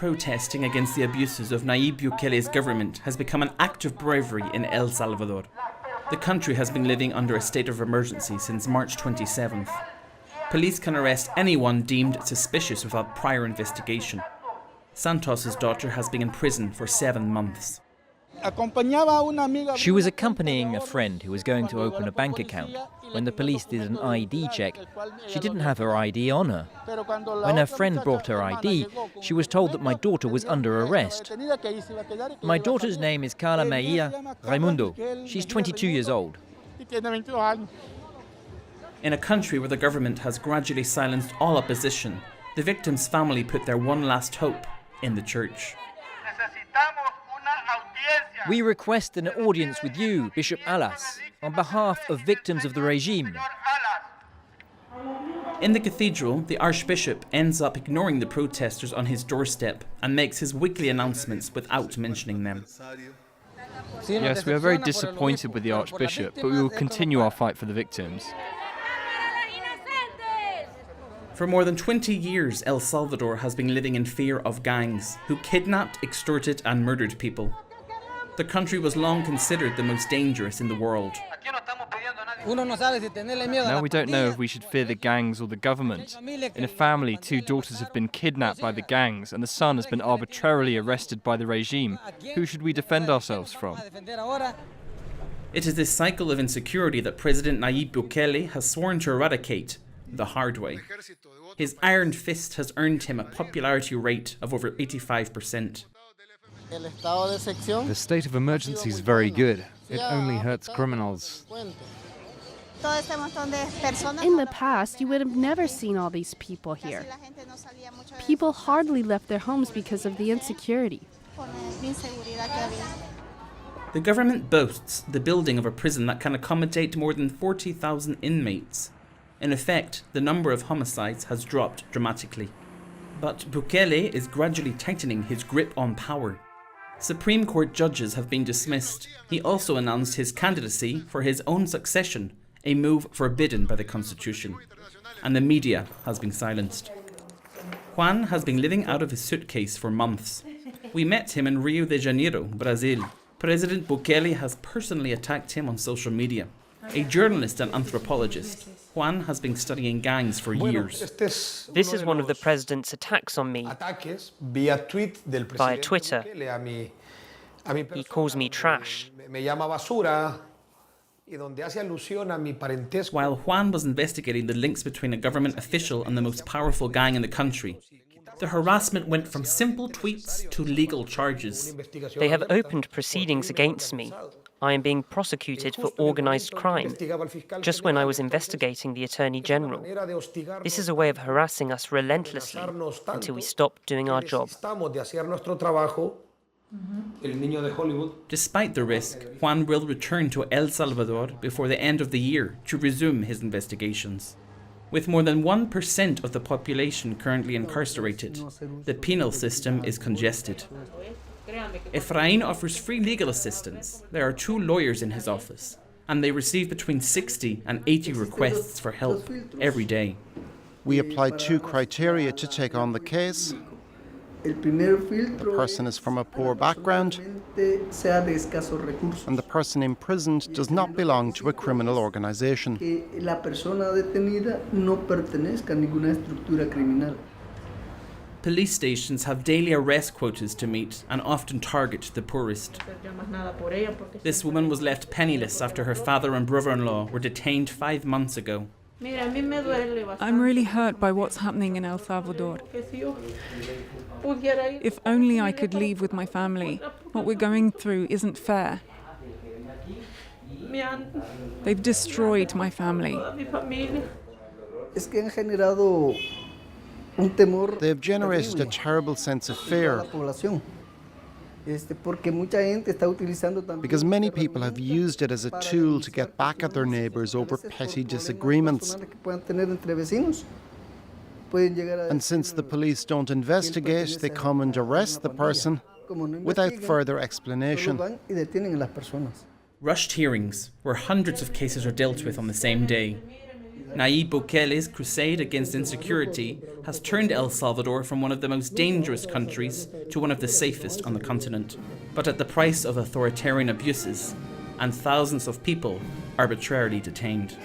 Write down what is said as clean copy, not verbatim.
protesting against the abuses of Nayib Bukele's government has become an act of bravery in El Salvador. The country has been living under a state of emergency since March 27th. Police can arrest anyone deemed suspicious without prior investigation. Santos's daughter has been in prison for 7 months. She was accompanying a friend who was going to open a bank account. When the police did an ID check, she didn't have her ID on her. When her friend brought her ID, she was told that my daughter was under arrest. My daughter's name is Carla Maria Raimundo. She's 22 years old. In a country where the government has gradually silenced all opposition, the victim's family put their one last hope in the church. We request an audience with you, Bishop Alas, on behalf of victims of the regime. In the cathedral, the Archbishop ends up ignoring the protesters on his doorstep and makes his weekly announcements without mentioning them. Yes, we are very disappointed with the Archbishop, but we will continue our fight for the victims. For more than 20 years, El Salvador has been living in fear of gangs who kidnapped, extorted and murdered people. The country was long considered the most dangerous in the world. Now we don't know if we should fear the gangs or the government. In a family, 2 daughters have been kidnapped by the gangs and the son has been arbitrarily arrested by the regime. Who should we defend ourselves from? It is this cycle of insecurity that President Nayib Bukele has sworn to eradicate the hard way. His iron fist has earned him a popularity rate of over 85%. The state of emergency is very good. It only hurts criminals. In the past, you would have never seen all these people here. People hardly left their homes because of the insecurity. The government boasts the building of a prison that can accommodate more than 40,000 inmates. In effect, the number of homicides has dropped dramatically. But Bukele is gradually tightening his grip on power. Supreme Court judges have been dismissed. He also announced his candidacy for his own succession, a move forbidden by the Constitution. And the media has been silenced. Juan has been living out of his suitcase for months. We met him in Rio de Janeiro, Brazil. President Bukele has personally attacked him on social media. A journalist and anthropologist, Juan has been studying gangs for years. This is one of the president's attacks on me via Twitter. He calls me trash. While Juan was investigating the links between a government official and the most powerful gang in the country, the harassment went from simple tweets to legal charges. They have opened proceedings against me. I am being prosecuted for organized crime, just when I was investigating the Attorney General. This is a way of harassing us relentlessly until we stop doing our job. Despite the risk, Juan will return to El Salvador before the end of the year to resume his investigations. With more than 1% of the population currently incarcerated, the penal system is congested. Efrain offers free legal assistance. There are 2 lawyers in his office, and they receive between 60 and 80 requests for help every day. We applied 2 criteria to take on the case. The person is from a poor background, and the person imprisoned does not belong to a criminal organization. Police stations have daily arrest quotas to meet and often target the poorest. This woman was left penniless after her father and brother-in-law were detained 5 months ago. I'm really hurt by what's happening in El Salvador. If only I could leave with my family. What we're going through isn't fair. They've destroyed my family. They have generated a terrible sense of fear because many people have used it as a tool to get back at their neighbours over petty disagreements. And since the police don't investigate, they come and arrest the person without further explanation. Rushed hearings, where hundreds of cases are dealt with on the same day. Nayib Bukele's crusade against insecurity has turned El Salvador from one of the most dangerous countries to one of the safest on the continent, but at the price of authoritarian abuses and thousands of people arbitrarily detained.